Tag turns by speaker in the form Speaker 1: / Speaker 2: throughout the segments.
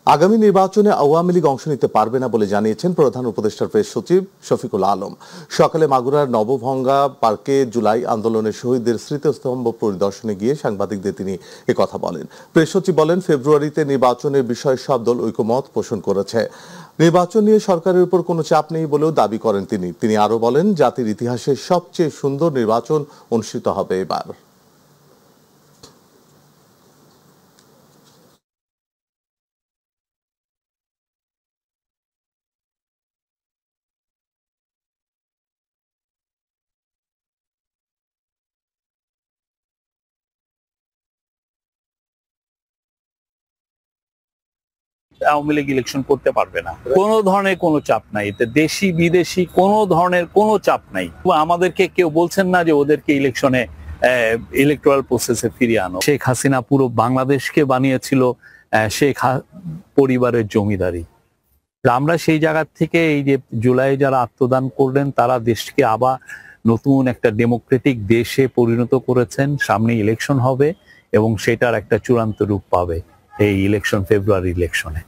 Speaker 1: আগামী নির্বাচনে আওয়ামী লীগ অংশ নিতে পারবে না বলে জানিয়েছেন প্রধান উপদেষ্টার প্রেস সচিব শফিকুল আলম। সকালে মাগুরার নবভঙ্গা পার্কে জুলাই আন্দোলনের শহীদদের স্মৃতিস্তম্ভ পরিদর্শনে গিয়ে সাংবাদিকদের তিনি একথা বলেন। প্রেস সচিব বলেন, ফেব্রুয়ারিতে নির্বাচনের বিষয়ে সব দল ঐকমত পোষণ করেছে। নির্বাচন নিয়ে সরকারের উপর কোনো চাপ নেই বলেও দাবি করেন তিনি আরো বলেন, জাতির ইতিহাসে সবচেয়ে সুন্দর নির্বাচন অনুষ্ঠিত হবে এবার।
Speaker 2: আওয়ামী লীগ ইলেকশন করতে পারবে না, কোনো ধরনের কোনো চাপ নাই, এতে দেশি বিদেশি কোনো ধরনের কোনো চাপ নাই। আমাদেরকে কেউ বলছেন না যে ওদেরকে ইলেকশনে ইলেকটোরাল প্রসেসে ফিরিয়ে আনো। শেখ হাসিনা পুরো বাংলাদেশকে বানিয়েছিল শেখ পরিবারের জমিদারি। আমরা সেই জায়গা থেকে এই যে জুলাই যারা আত্মদান করলেন তারা দেশকে আবার নতুন একটা ডেমোক্রেটিক দেশে পরিণত করেছেন। সামনে ইলেকশন হবে এবং সেটার একটা চূড়ান্ত রূপ পাবে এই ইলেকশন, ফেব্রুয়ারি ইলেকশনে।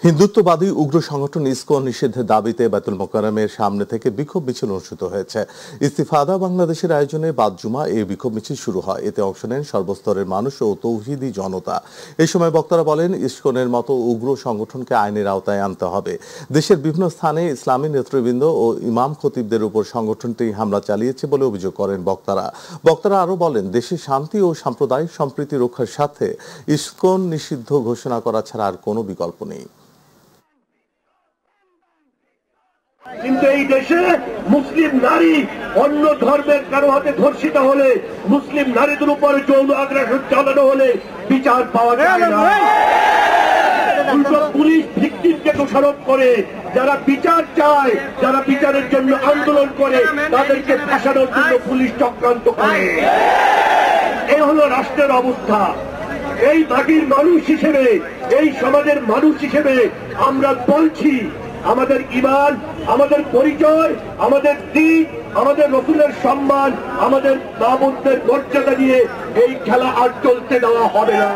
Speaker 1: হিন্দুত্ববাদী উগ্র সংগঠন ইসকন নিষিদ্ধের দাবিতে বায়তুল মোকাররমের সামনে থেকে বিক্ষোভ মিছিল অনুষ্ঠিত হয়েছে। ইস্তিফাদা বাংলাদেশের আয়োজনে বাদ জুমা এই বিক্ষোভ মিছিল শুরু হয়। এতে অংশ নেন সর্বস্তরের মানুষ ও তৌহিদি জনতা। এই সময় বক্তারা বলেন, ইসকনের মতো উগ্র সংগঠনকে আইনের আওতায় আনতে হবে। দেশের বিভিন্ন স্থানে ইসলামী নেতৃবৃন্দ ও ইমাম খতিবদের উপর সংগঠনটি হামলা চালিয়েছে বলে অভিযোগ করেন বক্তারা আরো বলেন, দেশের শান্তি ও সাম্প্রদায়িক সম্প্রীতি রক্ষার সাথে ইসকন নিষিদ্ধ ঘোষণা করা ছাড়া আর কোনো বিকল্প নেই।
Speaker 3: কিন্তু এই দেশে মুসলিম নারী অন্য ধর্মের কারো হাতে ধর্ষিত হলে, মুসলিম নারীদের উপর যৌন আগ্রাসন চালানো হলে বিচার পাওয়া যায় না। পুলিশ ভিকটিমকে দোষারোপ করে, যারা বিচার চায়, যারা বিচারের জন্য আন্দোলন করে, তাদেরকে ফাঁসানোর জন্য পুলিশ চক্রান্ত করে। এই হলো রাষ্ট্রের অবস্থা। এই মাটির মানুষ হিসেবে, এই সমাজের মানুষ হিসেবে আমরা বলছি, আমাদের ঈমান, আমাদের পরিচয়, আমাদের দিন, আমাদের রসুলের সম্মান, আমাদের মাবুদদের মর্যাদা নিয়ে এই খেলা আর চলতে দেওয়া হবে না।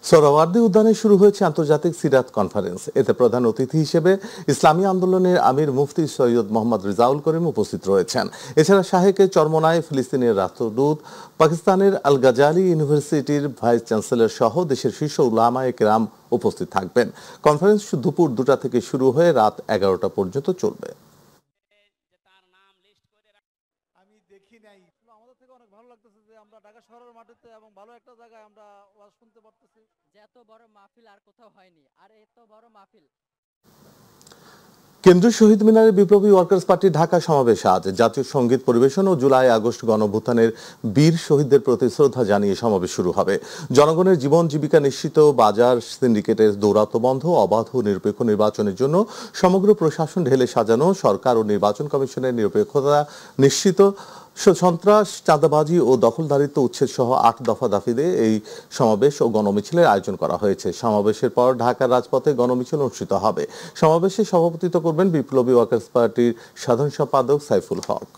Speaker 1: সোহরাওয়ার্দী উদ্যানে শুরু হয়েছে আন্তর্জাতিক সিরাত কনফারেন্স। এতে প্রধান অতিথি হিসেবে ইসলামী আন্দোলনের আমির মুফতি সৈয়দ মোহাম্মদ রিজাউল করিম উপস্থিত রয়েছেন। এছাড়া শাহেকে চরমোনাই ফিলিস্তিনের রাষ্ট্রদূত, পাকিস্তানের আল গাজালি ইউনিভার্সিটির ভাইস চ্যান্সেলর সহ দেশের শীর্ষ উলামায়ে কেরাম উপস্থিত থাকবেন। কনফারেন্স দুপুর 2টা থেকে শুরু হয়ে রাত 11টা পর্যন্ত চলবে।
Speaker 4: আমাদের থেকে অনেক ভালো লাগতেছে যে আমরা ঢাকা শহরের মাটিতে এবং ভালো একটা জায়গায় আমরা ওয়াজ শুনতে পারতেছি।
Speaker 5: যে এত বড় মাহফিল আর কোথাও হয়নি, আর এত বড় মাহফিল।
Speaker 1: কেন্দ্রীয় শহীদ মিনারে বিপ্লবী ওয়ার্কার্স পার্টির ঢাকা সমাবেশ আজ জাতীয় সঙ্গীত পরিবেশন ও জুলাই আগস্ট গণঅভ্যুত্থানের বীর শহীদদের প্রতি শ্রদ্ধা জানিয়ে সমাবেশ শুরু হবে। জনগণের জীবন জীবিকা নিশ্চিত, বাজার সিন্ডিকেটের দৌরাত্ম বন্ধ, অবাধ ও নিরপেক্ষ নির্বাচনের জন্য সমগ্র প্রশাসন ঢেলে সাজানো, সরকার ও নির্বাচন কমিশনের নিরপেক্ষতা নিশ্চিত, সন্ত্রাস, চাঁদাবাজি ও দখলদারিত্ব উচ্ছেদ সহ 8 দফা দাবিতে এই সমাবেশ ও গণমিছিলের আয়োজন করা হয়েছে। সমাবেশের পর ঢাকার রাজপথে গণমিছিল অনুষ্ঠিত হবে। সমাবেশে সভাপতিত্ব করবেন বিপ্লবী ওয়ার্কার্স পার্টির সাধারণ সম্পাদক সাইফুল হক।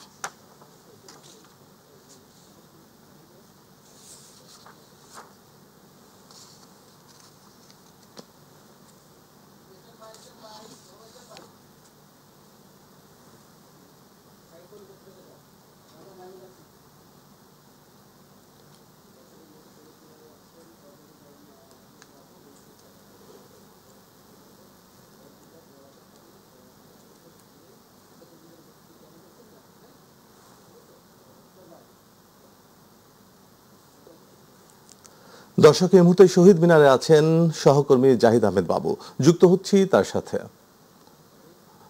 Speaker 1: দর্শক, এই মুহূর্তে শহীদ মিনারে আছেন সহকর্মী জাহিদ আহমেদ বাবু। যুক্ত হচ্ছি তার সাথে।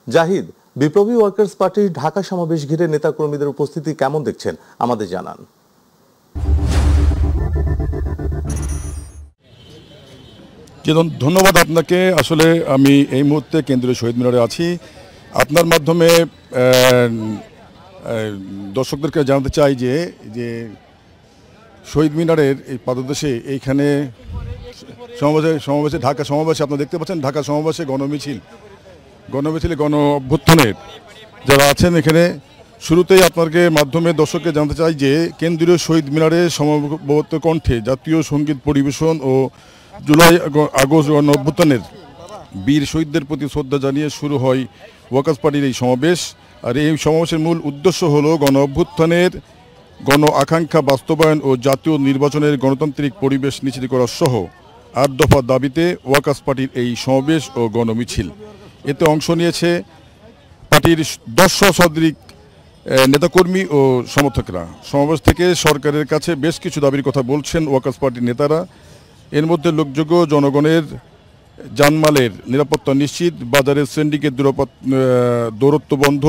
Speaker 1: জাহিদ, বিপ্লবী ওয়ার্কার্স পার্টির ঢাকা সমাবেশ ঘিরে নেতাকর্মীদের উপস্থিতি কেমন দেখছেন, আমাদের জানান।
Speaker 6: ধন্যবাদ আপনাকে। আসলে আমি এই মুহূর্তে কেন্দ্রীয় শহীদ মিনারে আছি। আপনার মাধ্যমে দর্শকদেরকে জানাতে চাই যে শহীদ মিনারের এই পাদদেশে এইখানে সমাবেশে ঢাকা সমাবেশে আপনারা দেখতে পাচ্ছেন, ঢাকা সমাবেশে গণমিছিলে গণ অভ্যুত্থানের যারা আছেন এখানে শুরুতেই আপনাকে মাধ্যমে দর্শককে জানতে চাই যে কেন্দ্রীয় শহীদ মিনারে সমবেত কণ্ঠে জাতীয় সঙ্গীত পরিবেশন ও জুলাই আগস্ট অভ্যুত্থানের বীর শহীদদের প্রতি শ্রদ্ধা জানিয়ে শুরু হয় ওয়ার্কার্স পার্টির এই সমাবেশ। আর এই সমাবেশের মূল উদ্দেশ্য হলো গণ অভ্যুত্থানের গণ আকাঙ্ক্ষা বাস্তবায়ন ও জাতীয় নির্বাচনের গণতান্ত্রিক পরিবেশ নিশ্চিত করা সহ 8 দফা দাবিতে ওয়ার্কার্স পার্টির এই সমাবেশ ও গণমিছিল। এতে অংশ নিয়েছে পার্টির 10 শতাধিক নেতাকর্মী ও সমর্থকরা। সমাবেশ থেকে সরকারের কাছে বেশ কিছু দাবির কথা বলছেন ওয়ার্কার্স পার্টির নেতারা। এর মধ্যে লোকযোগ্য জনগণের জানমালের নিরাপত্তা নিশ্চিত, বাজারের সিন্ডিকেট দৌরত্ব বন্ধ,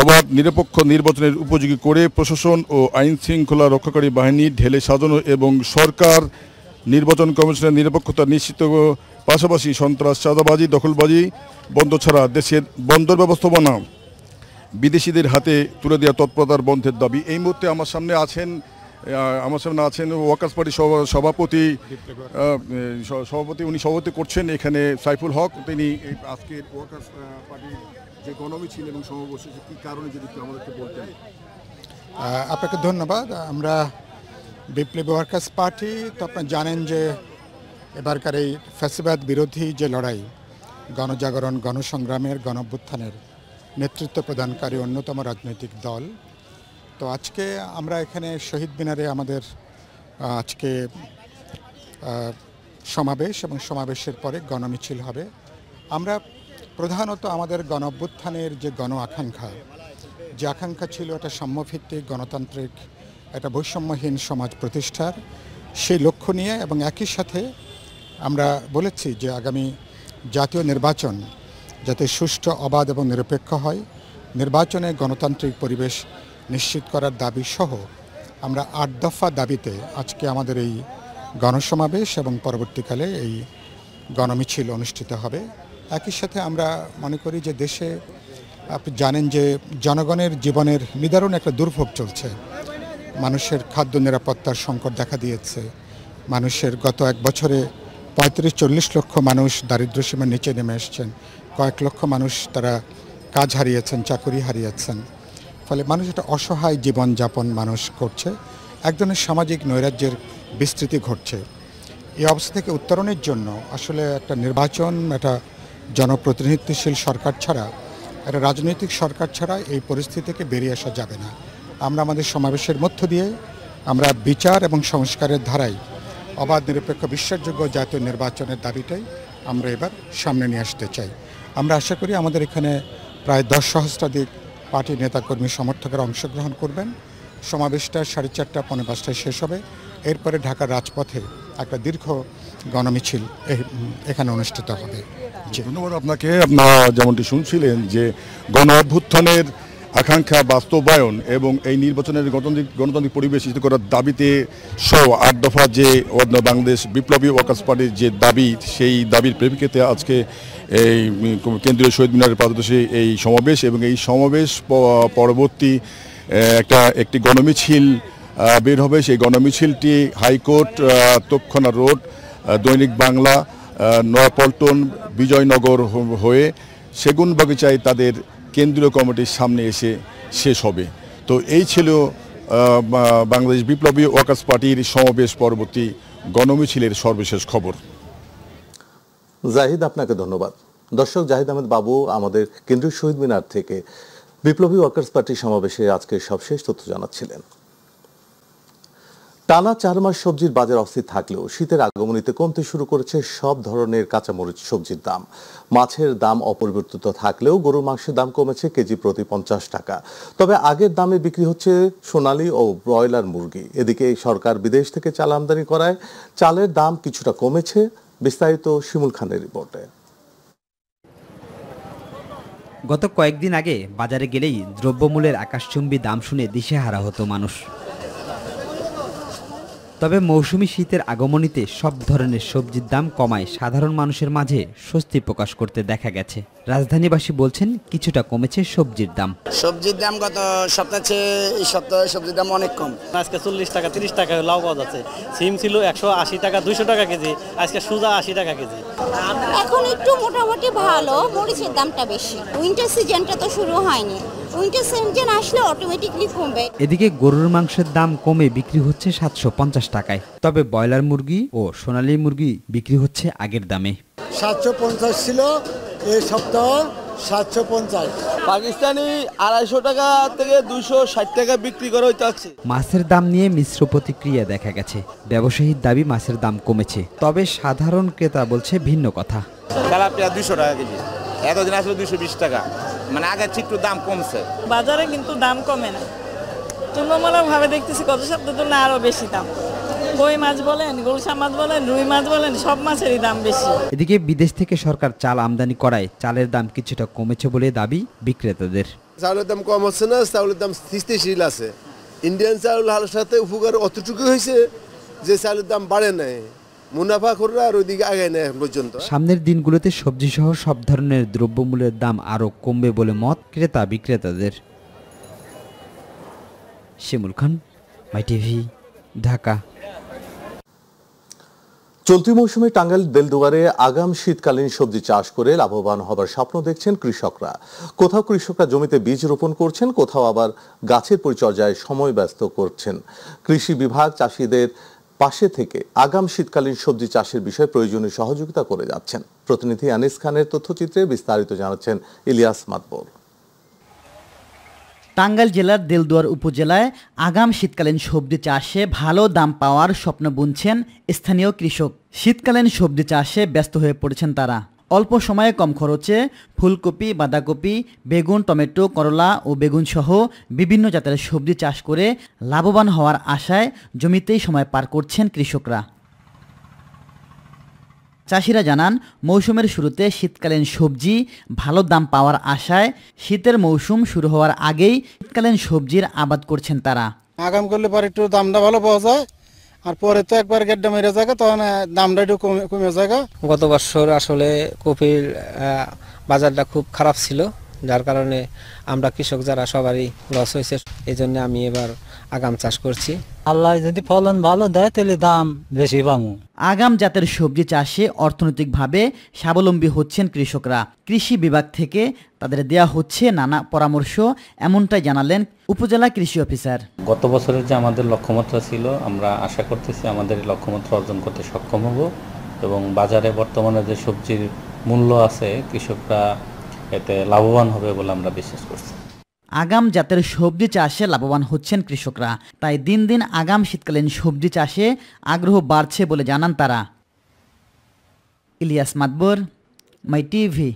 Speaker 6: অবাধ নিরপেক্ষ নির্বাচনের উপযোগী করে প্রশাসন ও আইন শৃঙ্খলা রক্ষাকারী বাহিনী ঢেলে সাজানো এবং সরকার নির্বাচন কমিশনের নিরপেক্ষতা নিশ্চিত, পাশাপাশি সন্ত্রাস, চাঁদাবাজি, দখলবাজি বন্ধ ছাড়া দেশের বন্দর ব্যবস্থাপনা বিদেশিদের হাতে তুলে দেওয়া তৎপরতার বন্ধের দাবি। এই মুহূর্তে আমার সামনে আছেন ওয়ার্কার্স পার্টির সভাপতি, উনি সভাপতি করছেন এখানে সাইফুল হক। তিনি আজকের ওয়ার্কার্স পার্টির যে গণমিছিল এবং সমাবেশ কী কারণে যদি আমাদেরকে বলতেন।
Speaker 7: আপনাকে ধন্যবাদ। আমরা বিপ্লবী ওয়ার্কার্স পার্টি, তো আপনারা জানেন যে এবারকার এই ফ্যাসিবাদ বিরোধী যে লড়াই, গণজাগরণ, গণসংগ্রামের, গণঅভ্যুত্থানের নেতৃত্ব প্রদানকারী অন্যতম রাজনৈতিক দল। তো আজকে আমরা এখানে শহীদ মিনারে আমাদের আজকে সমাবেশ এবং সমাবেশের পরে গণমিছিল হবে। আমরা প্রধানত আমাদের গণঅভ্যুত্থানের যে গণ আকাঙ্ক্ষা, যে আকাঙ্ক্ষা ছিল একটা সাম্যভিত্তিক গণতান্ত্রিক একটা বৈষম্যহীন সমাজ প্রতিষ্ঠার, সেই লক্ষ্য নিয়ে এবং একই সাথে আমরা বলেছি যে আগামী জাতীয় নির্বাচন যাতে সুষ্ঠু, অবাধ এবং নিরপেক্ষ হয়, নির্বাচনে গণতান্ত্রিক পরিবেশ নিশ্চিত করার দাবি সহ আমরা 8 দফা দাবিতে আজকে আমাদের এই গণসমাবেশ এবং পরবর্তীকালে এই গণমিছিল অনুষ্ঠিত হবে। একই সাথে আমরা মনে করি যে দেশে আপনি জানেন যে জনগণের জীবনের নিদারুণ একটা দুর্ভোগ চলছে। মানুষের খাদ্য নিরাপত্তার সংকট দেখা দিয়েছে। মানুষের গত 1 বছরে 35-40 লক্ষ মানুষ দারিদ্র্যসীমার নিচে নেমে এসছেন। কয়েক লক্ষ মানুষ তারা কাজ হারিয়েছেন, চাকরি হারিয়েছেন। ফলে মানুষ একটা অসহায় জীবনযাপন মানুষ করছে, এক ধরনের সামাজিক নৈরাজ্যের বিস্তৃতি ঘটছে। এই অবস্থা থেকে উত্তরণের জন্য আসলে একটা নির্বাচন, একটা জনপ্রতিনিধিত্বশীল সরকার ছাড়া, একটা রাজনৈতিক সরকার ছাড়া এই পরিস্থিতি থেকে বেরিয়ে আসা যাবে না। আমরা আমাদের সমাবেশের মধ্য দিয়ে আমরা বিচার এবং সংস্কারের ধারায় অবাধ, নিরপেক্ষ, বিশ্বাসযোগ্য জাতীয় নির্বাচনের দাবিটাই আমরা এবার সামনে নিয়ে আসতে চাই। আমরা আশা করি আমাদের এখানে প্রায় 10 সহস্রাধিক পার্টির নেতাকর্মী সমর্থকেরা অংশগ্রহণ করবেন। সমাবেশটা 4:30 পৌনে 5টায় শেষ হবে। এরপরে ঢাকার রাজপথে একটা দীর্ঘ গণমিছিল এখানে অনুষ্ঠিত হবে।
Speaker 6: ধন্যবাদ আপনাকে। আপনারা যেমনটি শুনছিলেন যে গণ অভ্যুত্থানের আকাঙ্ক্ষা বাস্তবায়ন এবং এই নির্বাচনের গণতান্ত্রিক পরিবেশ সৃষ্টি করার দাবিতে সহ 8 দফা যে বাংলাদেশ বিপ্লবী ওয়ার্কার্স পার্টির যে দাবি, সেই দাবির প্রেক্ষিতে আজকে এই কেন্দ্রীয় শহীদ মিনারের পাদদেশে এই সমাবেশ এবং এই সমাবেশ পরবর্তী একটি গণমিছিল বের হবে। সেই গণমিছিলটি হাইকোর্ট, তক্ষণা রোড, দৈনিক বাংলা, নয়াপল্টন, বিজয়নগর হয়ে সেগুনবাগিচায় তাদের কেন্দ্রীয় কমিটির সামনে এসে শেষ হবে। তো এই ছিল বাংলাদেশ বিপ্লবী ওয়ার্কার্স পার্টির সমাবেশ পরবর্তী গণমিছিলের সর্বশেষ খবর।
Speaker 1: জাহিদ, আপনাকে ধন্যবাদ। দর্শক, জাহিদ আহমেদ বাবু আমাদের কেন্দ্রীয় শহীদ মিনার থেকে বিপ্লবী ওয়ার্কার্স পার্টির সমাবেশে আজকে সবশেষ তথ্য জানাচ্ছিলেন। টানা 4 মাস সবজির বাজার অস্থির থাকলেও শীতের আগমনীতে কমতে শুরু করেছে সব ধরনের কাঁচামরিচ সবজির দাম। মাছের দাম অপরিবর্তিত থাকলেও গরুর মাংসের দাম কমেছে কেজি প্রতি 50 টাকা। তবে আগের দামে বিক্রি হচ্ছে সোনালী ও ব্রয়লার মুরগি। এদিকে সরকার বিদেশ থেকে চাল আমদানি করায় চালের দাম কিছুটা কমেছে। বিস্তারিত শিমুল খানের রিপোর্টে।
Speaker 8: গত কয়েকদিন আগে বাজারে গেলেই দ্রব্যমূল্যের আকাশচুম্বী দাম শুনে দিশেহারা হতো মানুষ। তবে মৌসুমী শীতের আগমনীতে সব ধরনের সবজির দাম কমায় সাধারণ মানুষের মাঝে স্বস্তি প্রকাশ করতে দেখা গেছে। রাজধানীবাসী বলছেন কিছুটা কমেছে সবজির দাম।
Speaker 9: সবজির দাম গত সপ্তাহে চেয়ে এই সপ্তাহে সবজির দাম অনেক কম।
Speaker 10: আজকে 40 টাকা 30 টাকা লাউ পাওয়া যাচ্ছে। সিম ছিল 180 টাকা 200 টাকা কেজি, আজকে সুজা 80 টাকা কেজি।
Speaker 11: এখন একটু মোটামুটি ভালো, মরিচের দামটা বেশি। উইন্টার সিজনটা তো শুরু হয়নি, উইন্টার সিজন আসলে অটোমেটিকলি কমবে।
Speaker 8: এদিকে গরুর মাংসের দাম কমে বিক্রি হচ্ছে 750 টাকায়, তবে ব্রয়লার মুরগি ও সোনালী মুরগি বিক্রি হচ্ছে আগের দামে।
Speaker 9: 750 ছিল, এই সপ্তাহ 750।
Speaker 12: পাকিস্তানি 250 টাকা থেকে 260 টাকা বিক্রি করা হইতাছে।
Speaker 8: মাছের দাম নিয়ে মিশ্র প্রতিক্রিয়া দেখা গেছে। ব্যবসায়ীর দাবি মাছের দাম কমেছে, তবে সাধারণ ক্রেতা বলছে ভিন্ন কথা।
Speaker 12: তেলাপিয়া 200 টাকা কেজি, এতদিন আসলে 220 টাকা, মানে আগের চেয়ে একটু দাম কমছে।
Speaker 13: বাজারে কিন্তু দাম কমে না, তুলনামূলকভাবে দেখতেছি গত সপ্তাহের তুলনায় আরো বেশি দাম। কই মাছ বলেন, গুলশা মাছ বলেন, রুই মাছ বলেন, সব মাছেরই দাম বেশি।
Speaker 8: এদিকে বিদেশ থেকে সরকার চাল আমদানি করায় চালের দাম কিছুটা কমেছে বলে দাবি বিক্রেতাদের।
Speaker 14: চাউলের দাম কম হচ্ছে না, চাউলের দাম স্থিতিশীল আছে। ইন্ডিয়ান চাউল হালের সাথে উপকার অতটুকু হয়েছে যে চাউলের দাম বাড়ে নাই, মুনাফা করে আর ওইদিকে আগে নেই এখন পর্যন্ত।
Speaker 8: সামনের দিনগুলোতে সবজি সহ সব ধরনের দ্রব্যমূল্যের দাম আরও কমবে বলে মত ক্রেতা বিক্রেতাদের। শিমুল খান, মাই টিভি, ঢাকা।
Speaker 1: চলতি মৌসুমে টাঙ্গাইল বেলদুয়ারে আগাম শীতকালীন সবজি চাষ করে লাভবান হবার স্বপ্ন দেখছেন কৃষকরা। কোথাও কৃষকরা জমিতে বীজ রোপণ করছেন, কোথাও আবার গাছের পরিচর্যায় সময় ব্যস্ত করছেন। কৃষি বিভাগ চাষিদের পাশে থেকে আগাম শীতকালীন সবজি চাষের বিষয়ে প্রয়োজনীয় সহযোগিতা করে যাচ্ছেন। প্রতিনিধি আনিস খানের তথ্যচিত্রে বিস্তারিত জানাচ্ছেন ইলিয়াস মাতবর।
Speaker 15: টাঙ্গাইল জেলার দেলদুয়ার উপজেলায় আগাম শীতকালীন সবজি চাষে ভালো দাম পাওয়ার স্বপ্ন বুনছেন স্থানীয় কৃষক। শীতকালীন সবজি চাষে ব্যস্ত হয়ে পড়েছেন তারা। অল্প সময়ে কম খরচে ফুলকপি, বাঁধাকপি, বেগুন, টমেটো, করলা ও বেগুন সহ বিভিন্ন জাতের সবজি চাষ করে লাভবান হওয়ার আশায় জমিতেই সময় পার করছেন কৃষকরা। চাষিরা জানান, মৌসুমের শুরুতে শীতকালীন সবজি ভালো দাম পাওয়ার আশায় শীতের মৌসুম শুরু হওয়ার আগেই শীতকালীন সবজির আবাদ করছেন তারা।
Speaker 16: আগাম করলে পরে একটু দামটা ভালো পাওয়া যায়, আর পরে তো একবার গেড্ডা মেরে যায়, তখন দামটা একটু কমে যায়।
Speaker 17: গত বছর আসলে কপির বাজারটা খুব খারাপ ছিল, যার কারণে আমরা কৃষক যারা সবারই লস হয়েছে। এই জন্য আমি এবার আগাম চাষ করছি।
Speaker 18: আল্লাহ যদি ফলন ভালো দেয় তাহলে দাম বেশি পাবো।
Speaker 15: আগাম জাতের সবজি চাষে অর্থনৈতিকভাবে স্বাবলম্বী হচ্ছেন কৃষকরা। কৃষি বিভাগ থেকে তাদের দেয়া হচ্ছে নানা পরামর্শ, এমনটাই জানালেন উপজেলা কৃষি অফিসার।
Speaker 19: গত বছরের যে আমাদের লক্ষ্যমাত্রা ছিল, আমরা আশা করতেছি আমাদের লক্ষ্যমাত্রা অর্জন করতে সক্ষম হব, এবং বাজারে বর্তমানে যে সবজির মূল্য আছে কৃষকরা এতে লাভবান হবে বলে আমরা বিশ্বাস করছি।
Speaker 15: আগাম জাতের সবজি চাষে লাভবান হচ্ছেন কৃষকরা, তাই দিন দিন আগাম শীতকালীন সবজি চাষে আগ্রহ বাড়ছে বলে জানান তারা। ইলিয়াস মাতবর, মাই টিভি।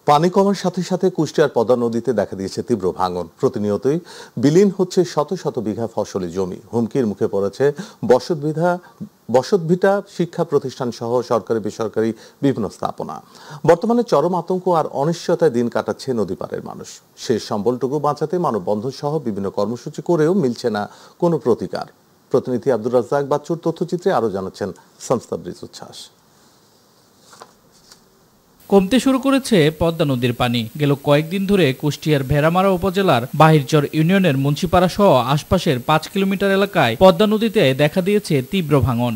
Speaker 1: পানি কমার সাথে সাথে কুষ্টিয়ার পদ্মা নদীতে দেখা দিয়েছে তীব্র ভাঙন। প্রতিনিয়তই বিলীন হচ্ছে শত শত বিঘা ফসলি জমি। হুমকির মুখে পড়েছে বসতভিটা, শিক্ষা প্রতিষ্ঠান সহ সরকারি বেসরকারি বিভিন্ন স্থাপনা। বর্তমানে চরম আতঙ্ক আর অনিশ্চয়তায় দিন কাটাচ্ছে নদীপাড়ের মানুষ। শেষ সম্বলটুকু বাঁচাতে মানববন্ধন সহ বিভিন্ন কর্মসূচি করেও মিলছে না কোনো প্রতিকার। প্রতিনিধি আব্দুর রাজ্জাক বাচ্চুর তথ্যচিত্রে আরো জানাচ্ছেন শামস্তাবরিজ উচ্ছ্বাস।
Speaker 20: কমতে শুরু করেছে পদ্মা নদীর পানি। গেল কয়েকদিন ধরে কুষ্টিয়ার ভেড়ামারা উপজেলার বাহিরচর ইউনিয়নের মুন্সিপাড়া সহ আশপাশের 5 কিলোমিটার এলাকায় পদ্মা নদীতে দেখা দিয়েছে তীব্র ভাঙন।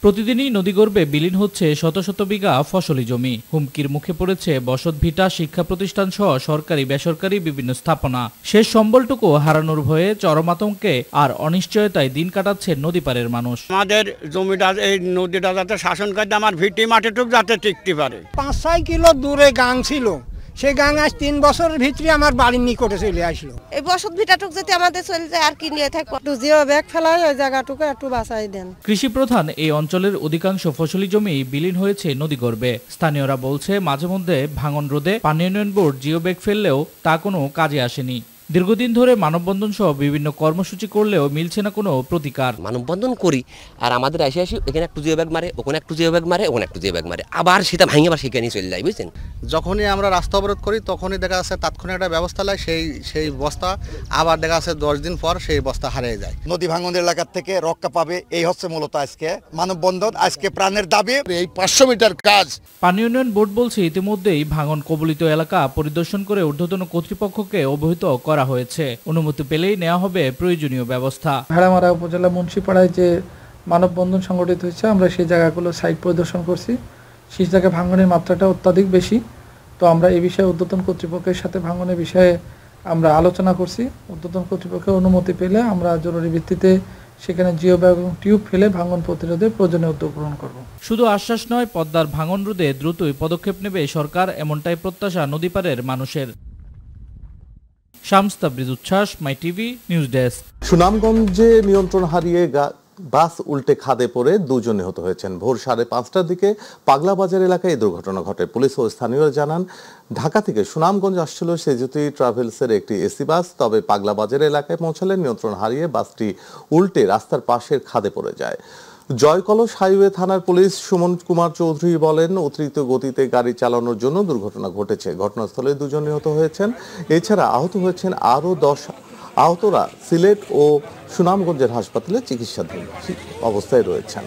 Speaker 20: প্রতিদিনই নদীগর্ভে বিলীন হচ্ছে শত শত বিঘা ফসলি জমি। হুমকির মুখে পড়েছে বসতভিটা, শিক্ষা প্রতিষ্ঠান সহ সরকারি বেসরকারি বিভিন্ন স্থাপনা। শেষ সম্বলটুকু হারানোর ভয়ে চরম আতঙ্কে আর অনিশ্চয়তায় দিন কাটাচ্ছে নদীপাড়ের মানুষ।
Speaker 21: আমাদের জমিটা, এই নদীটা যাতে শাসন করতে আমার ভিটি মাটিটুক যাতে টিকতে পারে।
Speaker 22: 5-6 কিলো দূরে গাং ছিল, সেই গাং আজ 3 বছরের ভিতরে আমার বাড়ির নিকটে চলে আসলো।
Speaker 11: এই বসত ভিটাটুক যদি আমাদের চলে যায় আর কি নিয়ে থাকবো।
Speaker 22: একটু জিও ব্যাগ ফেলায় ওই জায়গাটুকু একটু বাঁচাই দেন।
Speaker 20: কৃষি প্রধান এই অঞ্চলের অধিকাংশ ফসলি জমি বিলীন হয়েছে নদীগর্ভে। স্থানীয়রা বলছে, মাঝে মধ্যে ভাঙন রোধে পানি উন্নয়ন বোর্ড জিও ব্যাগ ফেললেও তা কোনো কাজে আসেনি। দীর্ঘদিন ধরে মানববন্ধন সহ বিভিন্ন কর্মসূচি করলেও মিলছে না কোনো প্রতিকার।
Speaker 23: মানববন্ধন করি আর আমাদের আসি এখানে একটু জিও ব্যাগ মারে, ওখানে একটু জিও ব্যাগ মারে, ওখানে একটু জিও ব্যাগ মারে, আবার সেটা ভাঙে আবার সেখানেই চলে যায়, বুঝছেন।
Speaker 24: যখনই আমরা রাস্তা অবরোধ করি তখনই দেখা যাচ্ছে তাৎক্ষণিক একটা ব্যবস্থা নেয়, সেই বস্তা আবার দেখা যাচ্ছে 10 দিন পর সেই বস্তা হারিয়ে যায়।
Speaker 25: নদী ভাঙন এলাকার থেকে রক্ষা পাবে, এই হচ্ছে মূলত আজকে মানববন্ধন, আজকে প্রাণের দাবি। এই 500 মিটার কাজ
Speaker 20: পানি উন্নয়ন বোর্ড বলছে, ইতিমধ্যেই ভাঙন কবলিত এলাকা পরিদর্শন করে ঊর্ধ্বতন কর্তৃপক্ষকে অবহিত করা হয়েছে। অনুমতি পেলেই নেওয়া হবে প্রয়োজনীয় ব্যবস্থা।
Speaker 26: ভেড়ামারা উপজেলা মুন্সিপাড়ায় যে মানববন্ধন সংগঠিত হয়েছে, আমরা সেই জায়গাগুলো সাইট পরিদর্শন করছি।
Speaker 2: শীষ জায়গায় ভাঙনের মাত্রাটা অত্যাধিক বেশি। তো আমরা এই বিষয়ে ঊর্ধ্বতন কর্তৃপক্ষের সাথে ভাঙনের বিষয়ে আমরা আলোচনা করছি। ঊর্ধ্বতন কর্তৃপক্ষের অনুমতি পেলে আমরা জরুরি ভিত্তিতে সেখানে জিও ব্যাগ এবং টিউব ফেলে ভাঙন প্রতিরোধে প্রয়োজনীয় উদ্যোগ গ্রহণ করব।
Speaker 20: শুধু আশ্বাস নয়, পদ্মার ভাঙন রোধে দ্রুতই পদক্ষেপ নেবে সরকার, এমনটাই প্রত্যাশা নদীপাড়ের মানুষের। শামস তাবরিজ উচ্ছ্বাস, মাই টিভি নিউজ ডেস্ক।
Speaker 1: সুনামগঞ্জে নিয়ন্ত্রণ হারিয়ে বাস উল্টে খাদে পড়ে 2 জন নিহত হয়েছেন। ভোর 5:30টার দিকে পাগলা বাজার এলাকায় এই দুর্ঘটনা ঘটে। পুলিশ ও স্থানীয়রা জানান, ঢাকা থেকে সুনামগঞ্জ আসছিল সেজুতি ট্রাভেলসের একটি এসি বাস। তবে পাগলা বাজার এলাকায় পৌঁছালে নিয়ন্ত্রণ হারিয়ে বাসটি উল্টে রাস্তার পাশের খাদে পড়ে যায়। জয়কলস হাইওয়ে থানার পুলিশ সুমন কুমার চৌধুরী বলেন, অতিরিক্ত গতিতে গাড়ি চালানোর জন্য দুর্ঘটনা ঘটেছে। ঘটনাস্থলে 2 জন নিহত হয়েছেন। এছাড়া আহত হয়েছেন আরও 10। আহতরা সিলেট ও সুনামগঞ্জের হাসপাতালে চিকিৎসাধীন অবস্থায় রয়েছেন।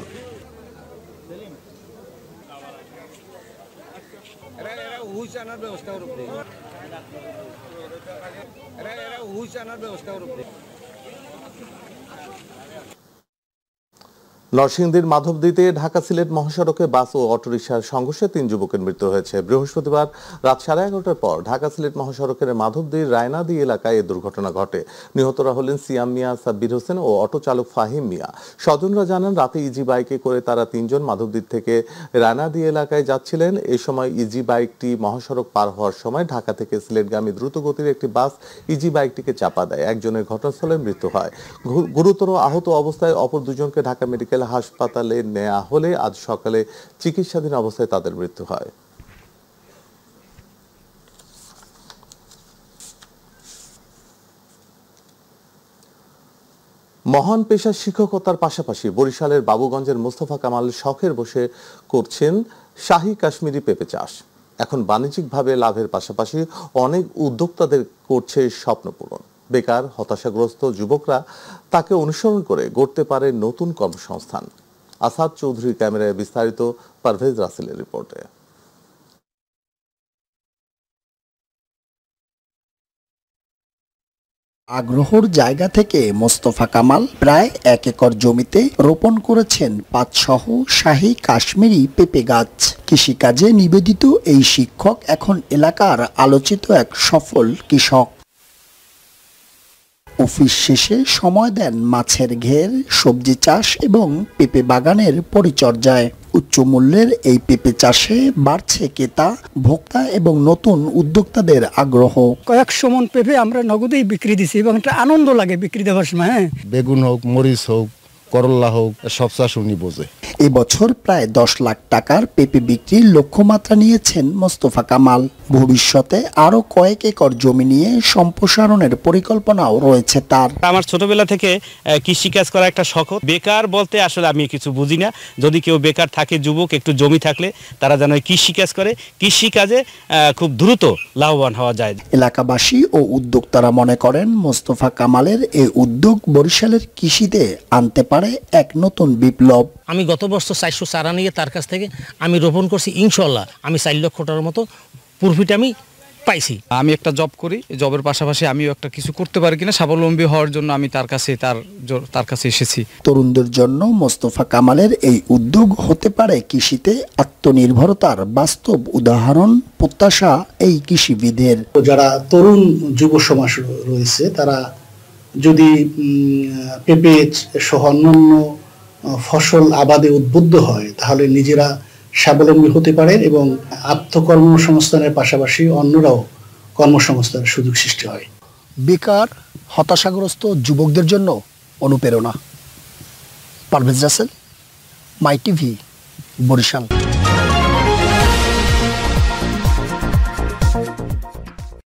Speaker 1: নরসিংদীর মাধবদীতে ঢাকা সিলেট মহাসড়কে বাস ও অটোরিকশার সংঘর্ষে 3 যুবকের মৃত্যু হয়েছে। বৃহস্পতিবার রাত 11:30টার পর ঢাকা সিলেট মহাসড়কের মাধবদীর রায়নাদি এলাকায় এই দুর্ঘটনা ঘটে। নিহতরা হলেন সিয়াম মিয়া, সাব্বির হোসেন ও অটো চালক ফাহিম মিয়া। স্বজনরা জানান, রাতে ইজি বাইকে করে তারা 3 জন মাধবদীর থেকে রায়নাদি এলাকায় যাচ্ছিলেন। এই সময় ইজি বাইকটি মহাসড়ক পার হওয়ার সময় ঢাকা থেকে সিলেটগামী দ্রুতগতির একটি বাস ইজি বাইকটিকে চাপা দেয়। একজনের ঘটনাস্থলে মৃত্যু হয়। গুরুতর আহত অবস্থায় অপর 2 জনকে ঢাকা মেডিকেল হাসপাতালে নেওয়া হলে আজ সকালে চিকিৎসাধীন অবস্থায় তাদের মৃত্যু হয়। মহান পেশা শিক্ষকতার পাশাপাশি বরিশালের বাবুগঞ্জের মোস্তফা কামাল শখের বসে করছেন শাহী কাশ্মীরি পেঁপে চাষ। এখন বাণিজ্যিকভাবে লাভের পাশাপাশি অনেক উদ্যোক্তাদের করছে স্বপ্ন পূরণ। বেকার হতাশাগ্রস্ত যুবকরা তাকে অনুসরণ করে গড়তে পারে নতুন কর্মসংস্থান। আসাদ চৌধুরী ক্যামেরায় বিস্তারিত, পারভেজ রাসেলের রিপোর্টে।
Speaker 3: আগ্রহর জায়গা থেকে মোস্তফা কামাল প্রায় 1 একর জমিতে রোপণ করেছেন 500 শাহী কাশ্মীরি পেঁপে গাছ। কৃষিকাজে নিবেদিত এই শিক্ষক এখন এলাকার আলোচিত এক সফল কৃষক। অফিস শেষে সময় দেন মাছের ঘের, সবজি চাষ এবং পেঁপে বাগানের পরিচর্যায়। উচ্চ মূল্যের এই পেঁপে চাষে বাড়ছে ক্রেতা, ভোক্তা এবং নতুন উদ্যোক্তাদের আগ্রহ।
Speaker 4: 100 মণ পেঁপে আমরা নগদেই বিক্রি দিছি এবং একটা আনন্দ লাগে বিক্রি দেওয়ার সময়।
Speaker 5: বেগুন হোক, মরিচ হোক, করল্লা হোক, সব চাষ উনি বোঝে।
Speaker 3: এবছর প্রায় 10 লাখ টাকার পেঁপে বিক্রির লক্ষ্যমাত্রা নিয়েছেন মোস্তফা কামাল। ভবিষ্যতে আরো কয়েক একর জমি নিয়ে সম্প্রসারণের পরিকল্পনাও রয়েছে তার।
Speaker 7: আমার ছোটবেলা থেকে কৃষিকাজ করা একটা শখ। বেকার বলতে আসলে আমি কিছু বুঝি না। যদি কেউ বেকার থাকে, যুবক, একটু জমি থাকলে তারা যেন কৃষিকাজ করে। কৃষিকাজে খুব দ্রুত লাভবান হওয়া যায়।
Speaker 3: এলাকাবাসী ও উদ্যোক্তারা মনে করেন, মোস্তফা কামালের এই উদ্যোগ বরিশালের কৃষিতে আনতে পারে এক নতুন বিপ্লব।
Speaker 26: আমি গত বছর 400 চারা নিয়ে তার কাছ থেকে আমি রোপণ করছি। ইনশাল্লাহ আমি 4 লক্ষ টাকার মতো প্রফিট আমি পাইছি।
Speaker 27: আমি একটা জব করি, জবের পাশাপাশি আমিও একটা কিছু করতে পারি কিনা স্বাবলম্বী হওয়ার জন্য আমি তার কাছে এসেছি।
Speaker 3: তরুণদের জন্য মোস্তফা কামালের এই উদ্যোগ হতে পারে কৃষিতে আত্মনির্ভরতার বাস্তব উদাহরণ, প্রত্যাশা এই কৃষিবিদের।
Speaker 28: যারা তরুণ যুব সমাজ রয়েছে, তারা যদি পেঁপে সহ অন্যান্য ফসল আবাদে উদ্বুদ্ধ হয়, তাহলে নিজেরা স্বাবলম্বী হতে পারেন এবং আত্মকর্মসংস্থানের পাশাপাশি অন্যরাও কর্মসংস্থানের সুযোগ সৃষ্টি হয়।
Speaker 3: বেকার হতাশাগ্রস্ত যুবকদের জন্য অনুপ্রেরণা। পারভেজ রাসেল, মাই টিভি, বরিশাল।